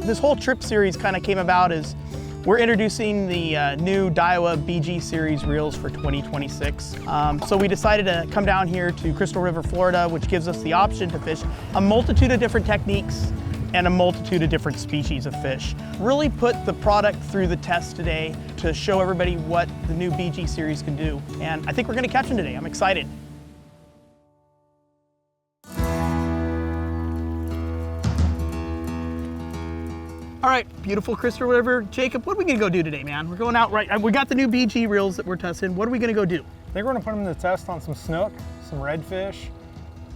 This whole trip series kind of came about as we're introducing the new Daiwa BG series reels for 2026. So we decided to come down here to Crystal River, Florida, which gives us the option to fish a multitude of different techniques and a multitude of different species of fish. Really put the product through the test today to show everybody what the new BG series can do. And I think we're gonna catch them today. I'm excited. All right, beautiful Crystal River. Jacob, what are we gonna go do today, man? We're going out right, we got the new BG reels that we're testing. What are we gonna go do? I think we're gonna put them to the test on some snook, some redfish,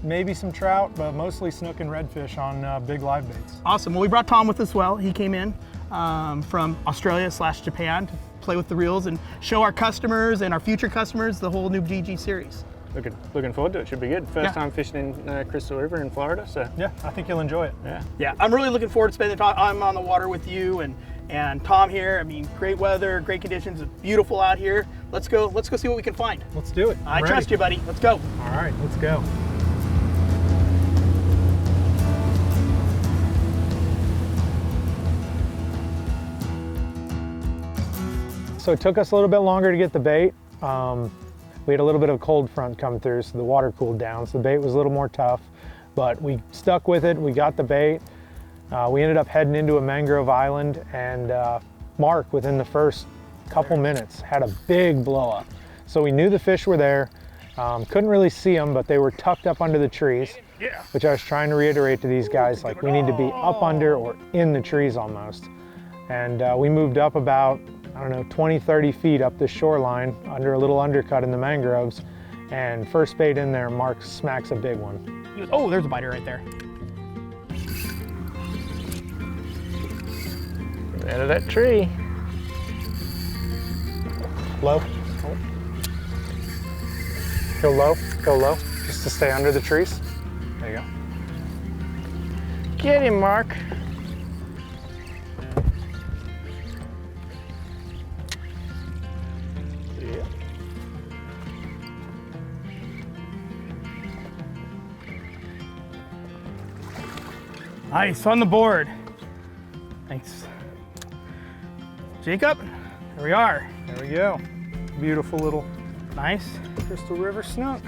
maybe some trout, but mostly snook and redfish on big live baits. Awesome, well, we brought Tom with us as well. He came in from Australia/Japan to play with the reels and show our customers and our future customers the whole new BG series. Looking forward to it. Should be good. First time fishing in Crystal River in Florida, so yeah, I think you'll enjoy it. Yeah, I'm really looking forward to spending time on the water with you and Tom here. I mean, great weather, great conditions. It's beautiful out here. Let's go see what we can find. Let's do it. I trust you, buddy. Let's go. All right, let's go. So it took us a little bit longer to get the bait. We had a little bit of a cold front come through, so the water cooled down, so the bait was a little more tough, but we stuck with it. We got the bait. We ended up heading into a mangrove island, and Mark, within the first couple minutes, had a big blow up. So we knew the fish were there. Couldn't really see them, but they were tucked up under the trees, which I was trying to reiterate to these guys, like we need to be up under or in the trees almost. And we moved up about, I don't know, 20, 30 feet up the shoreline under a little undercut in the mangroves. And first bait in there, Mark smacks a big one. Oh, there's a biter right there. Out of that tree. Low. Oh. Go low, just to stay under the trees. There you go. Get him, Mark. Nice, on the board. Thanks. Jacob, here we are. There we go. Beautiful little Nice. Crystal River snook.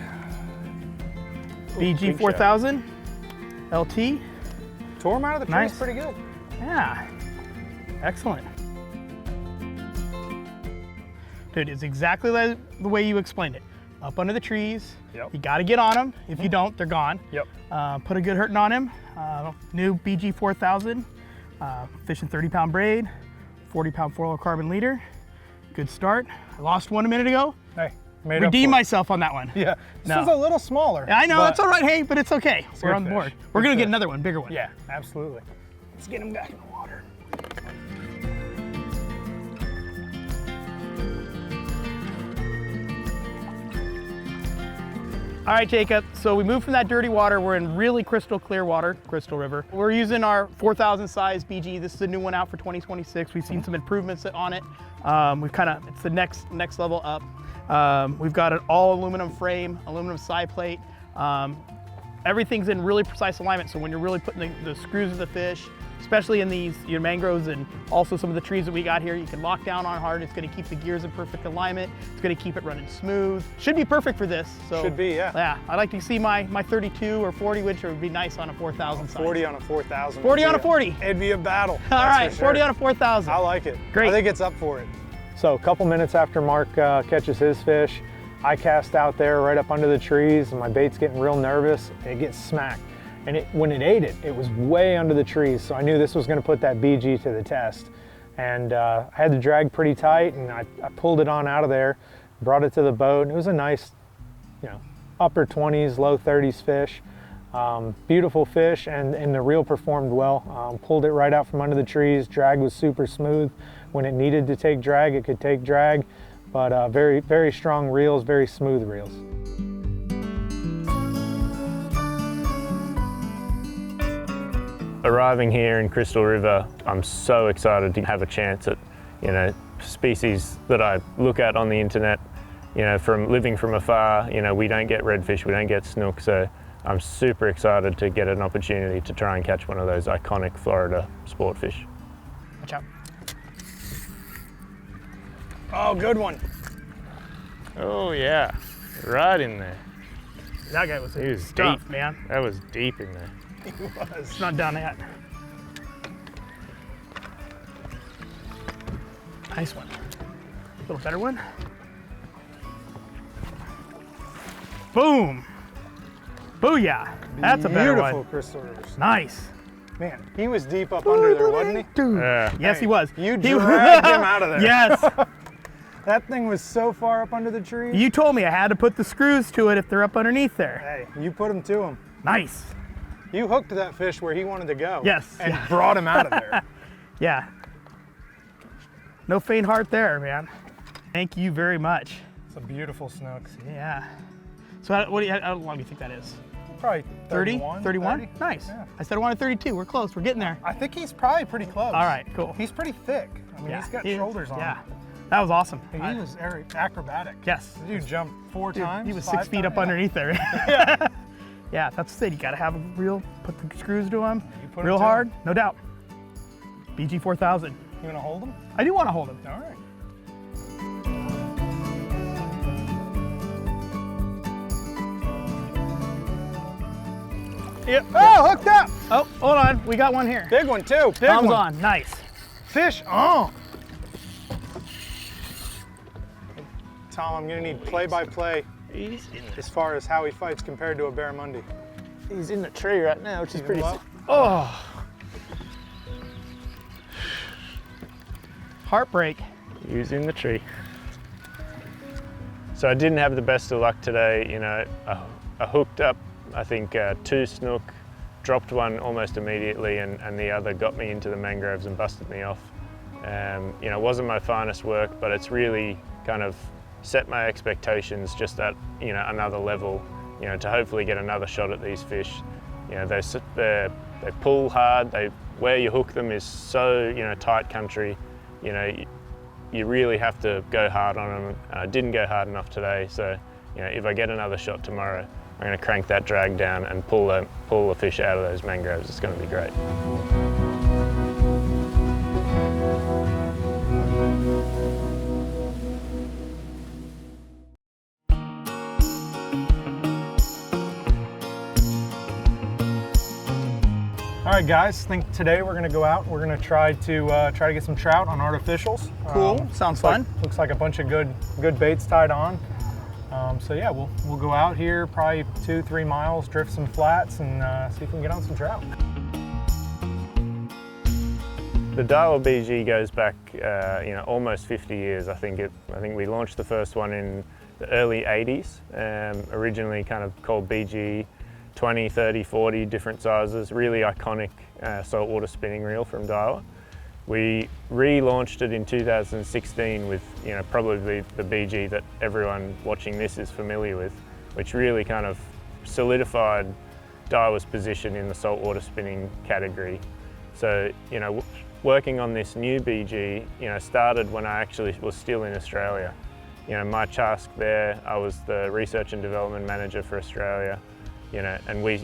BG 4000 LT. Tore him out of the trees pretty good. Yeah, excellent. Dude, it's exactly like the way you explained it. Up under the trees. Yep. You got to get on them. If you don't, they're gone. Yep. Put a good hurting on him. New BG 4000, fishing 30-pound braid, 40-pound fluorocarbon leader. Good start. I lost one a minute ago. Hey, redeem myself on that one. Yeah, this one's a little smaller. I know, it's all right, hey, but it's okay. We're on the board. We're gonna get another one, bigger one. Yeah, absolutely. Let's get him back in the water. All right, Jacob, so we moved from that dirty water. We're in really crystal clear water, Crystal River. We're using our 4,000 size BG. This is a new one out for 2026. We've seen some improvements on it. It's the next level up. We've got an all aluminum frame, aluminum side plate. Everything's in really precise alignment. So when you're really putting the screws of the fish, especially in these mangroves and also some of the trees that we got here, you can lock down on hard. It's gonna keep the gears in perfect alignment. It's gonna keep it running smooth. Should be perfect for this. So, should be, yeah. Yeah, I'd like to see my 32 or 40 winch would be nice on a 4,000 size. 40 on a 4,000. 40 on a 40. It'd be a battle. All right, sure. 40 on a 4,000. I like it. Great. I think it's up for it. So a couple minutes after Mark catches his fish, I cast out there right up under the trees and my bait's getting real nervous. And it gets smacked. And when it ate it, it was way under the trees. So I knew this was gonna put that BG to the test. And I had the drag pretty tight and I pulled it on out of there, brought it to the boat. And it was a nice, upper 20s, low 30s fish. Beautiful fish and the reel performed well. Pulled it right out from under the trees. Drag was super smooth. When it needed to take drag, it could take drag. But very, very strong reels, very smooth reels. Arriving here in Crystal River, I'm so excited to have a chance at, species that I look at on the internet, from living from afar. We don't get redfish, we don't get snook, so I'm super excited to get an opportunity to try and catch one of those iconic Florida sport fish. Watch out. Oh, good one. Oh yeah, right in there. That guy was He was stuff, deep, man. That was deep in there. He was. It's not done yet. Nice one. A little better one. Boom. Booyah. That's a better Beautiful one. crystal rivers. Nice. Man, he was deep up under there, wasn't he? Dude. Yeah. Yes, he was. You He- dragged him out of there. Yes. That thing was so far up under the tree. You told me I had to put the screws to it if they're up underneath there. Hey, you put him to him. Nice. You hooked that fish where he wanted to go. Yes, And yeah. brought him out of there. Yeah. No faint heart there, man. Thank you very much. It's a beautiful snook. Yeah. So how long do you think that is? Probably 30? 31? 31? 30? Nice. Yeah. I said I wanted 32. We're close. We're getting there. I think he's probably pretty close. All right, cool. He's pretty thick. I mean, he's got he- shoulders on Yeah. him. That was awesome. He was very acrobatic. Yes. Did you jump 4 Dude, times? he was 5 6 feet times? up underneath there. Yeah. Yeah, that's it. You got to have a real, put the screws to him. You put 'em Real to hard, him. no doubt. BG 4000. You want to hold him? I do want to hold him. All right. Yep. Oh, hooked up. Oh, hold on. We got one here. Big one too. Big Thumbs one. on. Nice. Fish on. Tom, I'm gonna need play-by-play as far as how he fights compared to a barramundi. He's in the tree right now, which is pretty. low. Oh. Heartbreak. Using the tree. So I didn't have the best of luck today. You know, I hooked up, I think 2 snook, dropped one almost immediately, and the other got me into the mangroves and busted me off. You know, it wasn't my finest work, but it's really kind of set my expectations just at, you know, another level, you know, to hopefully get another shot at these fish. You know, they pull hard, where you hook them is so, you know, tight country. You know, you really have to go hard on them. I didn't go hard enough today, so, you know, if I get another shot tomorrow, I'm going to crank that drag down and pull the fish out of those mangroves. It's going to be great. All right, guys. I think today we're gonna go out. We're gonna try to get some trout on artificials. Cool. Sounds fun. Looks like a bunch of good baits tied on. So yeah, we'll go out here probably 2-3 miles, drift some flats, and see if we can get on some trout. The Daiwa BG goes back, you know, almost 50 years. I think we launched the first one in the early 80s. Originally kind of called BG, 20, 30, 40 different sizes. Really iconic saltwater spinning reel from Daiwa. We relaunched it in 2016 with, you know, probably the BG that everyone watching this is familiar with, which really kind of solidified Daiwa's position in the saltwater spinning category. So, you know, working on this new BG, you know, started when I actually was still in Australia. You know, my task there, I was the research and development manager for Australia, you know, and we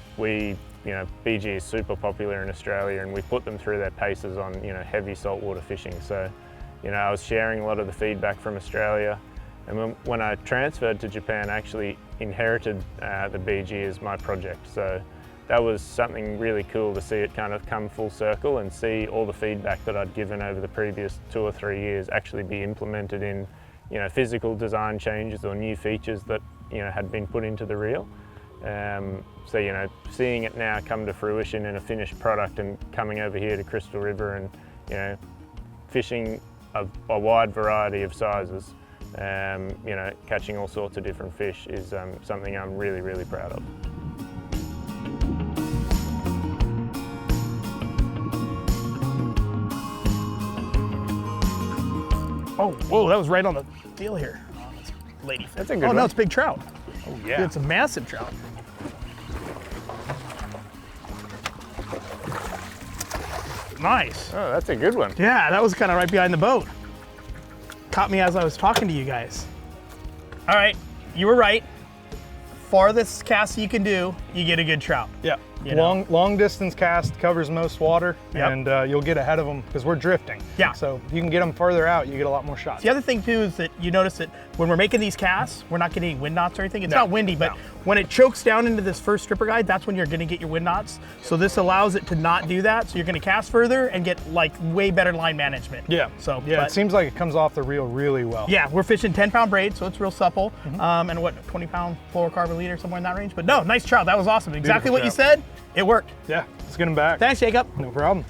you know, BG is super popular in Australia, and we put them through their paces on, you know, heavy saltwater fishing. So, you know, I was sharing a lot of the feedback from Australia, and when I transferred to Japan, I actually inherited the BG as my project. So that was something really cool to see it kind of come full circle and see all the feedback that I'd given over the previous 2 or 3 years actually be implemented in, you know, physical design changes or new features that, you know, had been put into the reel. So, you know, seeing it now come to fruition in a finished product and coming over here to Crystal River and, you know, fishing a wide variety of sizes, you know, catching all sorts of different fish is something I'm really, really proud of. Oh, whoa, that was right on the deal here. Oh, that's lady. That's a good Oh, one. no, it's big trout. Oh, Dude, yeah. it's a massive trout. Nice. Oh, that's a good one. Yeah, that was kind of right behind the boat. Caught me as I was talking to you guys. All right, you were right. Farthest cast you can do, you get a good trout. Yeah. You know? Long distance cast covers most water, Yep. and you'll get ahead of them because we're drifting. Yeah. So if you can get them further out, you get a lot more shots. The other thing too is that you notice that when we're making these casts, we're not getting any wind knots or anything. It's not windy, but when it chokes down into this first stripper guide, that's when you're going to get your wind knots. So this allows it to not do that. So you're going to cast further and get like way better line management. Yeah. So yeah, but, it seems like it comes off the reel really well. yeah, we're fishing 10-pound braid, so it's real supple, and what 20-pound fluorocarbon leader, somewhere in that range. But no, nice trout. That was awesome. Exactly what you said. It worked. Yeah, let's get them back. Thanks, Jacob. No problem.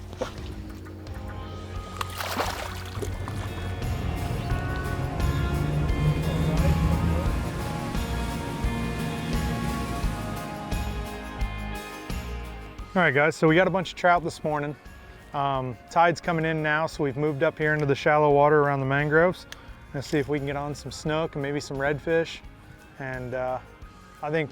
All right, guys, so we got a bunch of trout this morning. Tide's coming in now, so we've moved up here into the shallow water around the mangroves. Let's see if we can get on some snook and maybe some redfish. And I think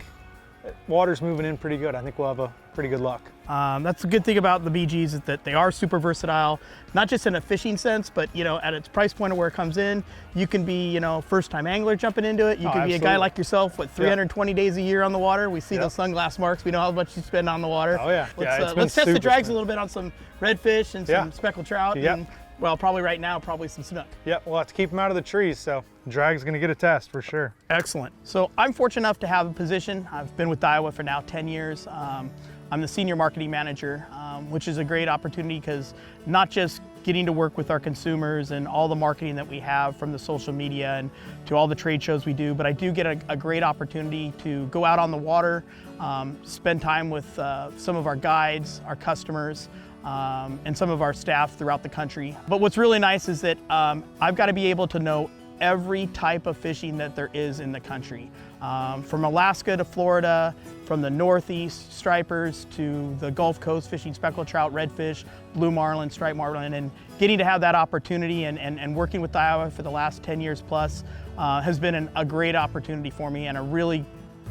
water's moving in pretty good. I think we'll have a pretty good luck. That's the good thing about the BGs is that they are super versatile, not just in a fishing sense, but you know, at its price point of where it comes in, you can be, you know, first-time angler jumping into it. You can be a guy like yourself with 320 days a year on the water. We see those sunglass marks. We know how much you spend on the water. Oh yeah. Let's test the drags a little bit on some redfish and some speckled trout. Yep. And, well, probably right now, probably some snook. Yep, we'll have to keep them out of the trees, so drag's gonna get a test for sure. Excellent. So I'm fortunate enough to have a position. I've been with Daiwa for now 10 years. I'm the senior marketing manager, which is a great opportunity because not just getting to work with our consumers and all the marketing that we have from the social media and to all the trade shows we do, but I do get a great opportunity to go out on the water, spend time with some of our guides, our customers, and some of our staff throughout the country. But what's really nice is that I've got to be able to know every type of fishing that there is in the country. From Alaska to Florida, from the Northeast stripers to the Gulf Coast fishing speckled trout, redfish, blue marlin, striped marlin, and getting to have that opportunity and working with Daiwa for the last 10 years plus has been a great opportunity for me and a really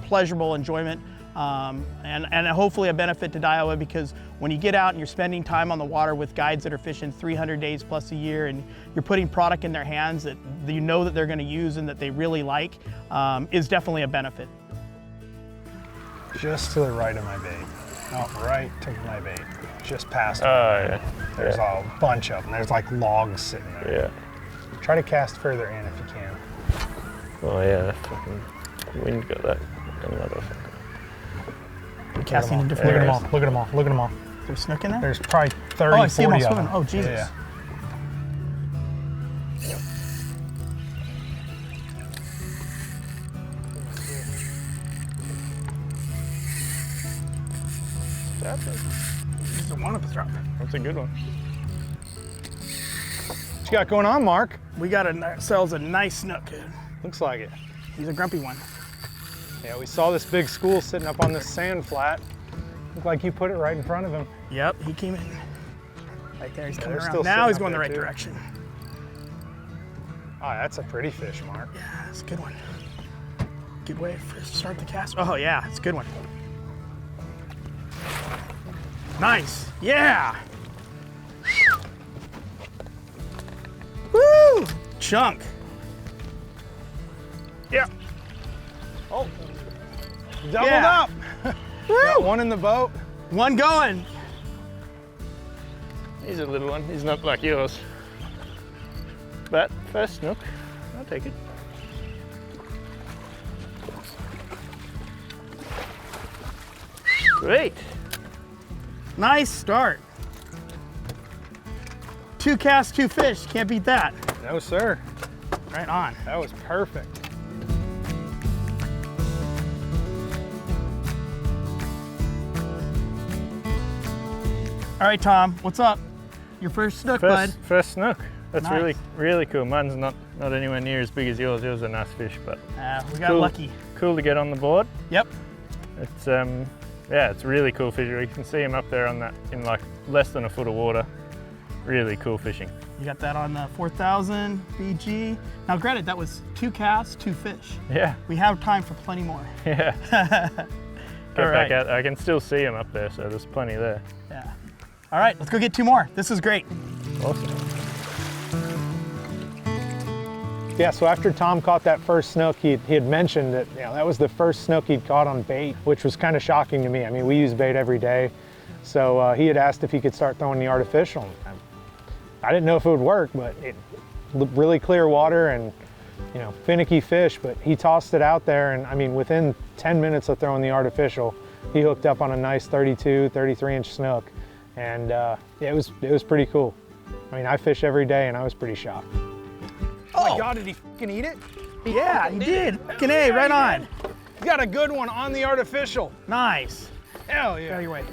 pleasurable enjoyment. And hopefully a benefit to Daiwa because when you get out and you're spending time on the water with guides that are fishing 300 days plus a year and you're putting product in their hands that you know that they're going to use and that they really like is definitely a benefit. Just to the right of my bait. Oh, right to my bait. Just past me. Yeah. There's a bunch of them. There's like logs sitting there. Yeah. Try to cast further in if you can. Oh yeah, that fucking wind got that. Another fucking. Casting in different Look at them areas. all. Look at them all. Look at them all. There's snook in there? There's probably 30, oh, I see them all 40 of swimming. them. Oh, Jesus. Yeah. There's a one up the drop. That's a good one. What you got going on, Mark? We got ourselves a nice snook. Looks like it. He's a grumpy one. Yeah, we saw this big school sitting up on this sand flat. Looked like you put it right in front of him. Yep, he came in. Right there, he's coming they're still around. Now he's sitting going up the right there, too. direction. Oh, that's a pretty fish, Mark. Yeah, it's a good one. Good way to start the cast. Oh yeah, it's a good one. Nice, yeah. Woo, chunk. Yeah. Oh, doubled Yeah. up. Got one in the boat. One going. He's a little one. He's not like yours. But first snook, I'll take it. Great. Nice start. 2 casts, 2 fish. Can't beat that. No, sir. Right on. That was perfect. All right, Tom, what's up? Your first snook, bud. First snook. That's Nice. really cool. Mine's not anywhere near as big as yours. Yours is a nice fish, but We got cool. lucky. Cool to get on the board. Yep. It's yeah, it's a really cool fish. You can see him up there on that in like less than a foot of water. Really cool fishing. You got that on the 4,000 BG. Now, granted, that was 2 casts, 2 fish. Yeah, We have time for plenty more. yeah. Get All back right. out. I can still see him up there, so there's plenty there. Yeah. All right, let's go get 2 more. This is great. Awesome. Yeah, so after Tom caught that first snook, he had mentioned that that was the first snook he'd caught on bait, which was kind of shocking to me. I mean, we use bait every day. So he had asked if he could start throwing the artificial. I didn't know if it would work, but it really clear water and finicky fish, but he tossed it out there, and I mean, within 10 minutes of throwing the artificial, he hooked up on a nice 32, 33-inch snook, and it was pretty cool. I mean, I fish every day, and I was pretty shocked. Oh my God, did he fucking eat it? Yeah, he did. Fucking A, right on. He got a good one on the artificial. Nice. Hell Go yeah. your way.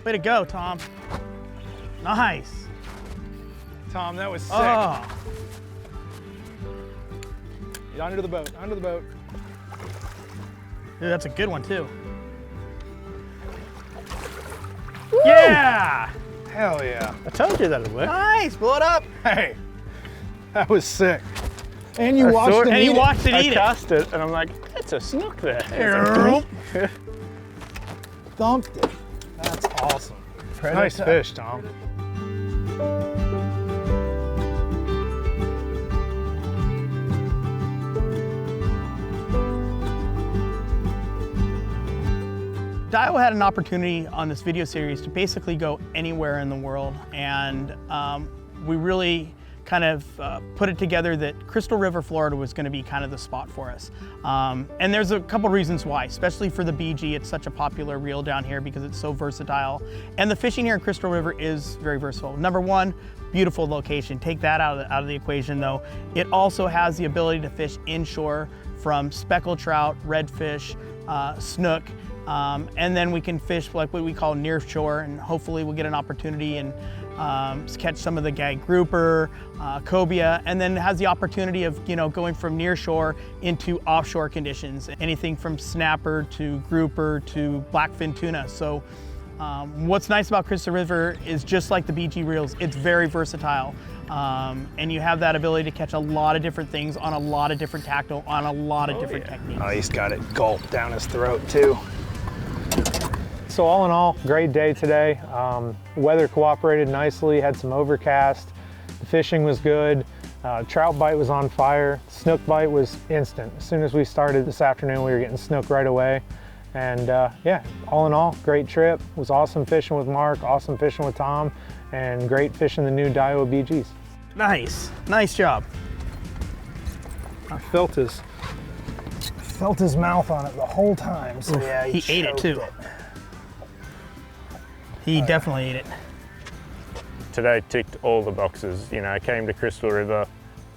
Way to go, Tom. Nice. Tom, that was sick. Oh, Get under the boat, under the boat. dude, that's a good one too. Woo! Yeah. Hell yeah. I told you that it would. Nice, blow it up. Hey, that was sick. And you watched him And eat he it. watched it I eat it. cast it and I'm like, it's a snook there. Thumped it. That's awesome. Nice fish, Tom. Daiwa had an opportunity on this video series to basically go anywhere in the world, and we really kind of put it together that Crystal River, Florida was going to be kind of the spot for us. And there's a couple reasons why, especially for the BG. It's such a popular reel down here because it's so versatile. And the fishing here in Crystal River is very versatile. Number one, beautiful location. Take that out of the equation though. It also has the ability to fish inshore from speckled trout, redfish, snook, and then we can fish like what we call near shore, and hopefully we'll get an opportunity and catch some of the gag grouper, cobia, and then it has the opportunity of going from near shore into offshore conditions, anything from snapper to grouper to blackfin tuna. So what's nice about Crystal River is just like the BG reels, it's very versatile. And you have that ability to catch a lot of different things on a lot of different tackle, on a lot of different techniques. Oh, he's got it gulped down his throat too. So all in all, great day today. Weather cooperated nicely, had some overcast. The fishing was good. Trout bite was on fire. Snook bite was instant. As soon as we started this afternoon, we were getting snook right away. And yeah, all in all, great trip. It was awesome fishing with Mark, awesome fishing with Tom, and great fishing the new Daiwa BGs. Nice, nice job. I felt his mouth on it the whole time. So yeah, He ate it too. He definitely ate it. Today ticked all the boxes. I came to Crystal River,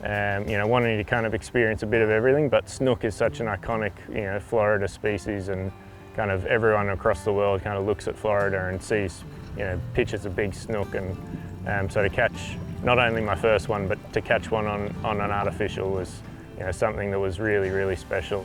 wanting to kind of experience a bit of everything, but snook is such an iconic, Florida species, and kind of everyone across the world kind of looks at Florida and sees, pictures of big snook, and so to catch not only my first one, but to catch one on an artificial was, something that was really, really special.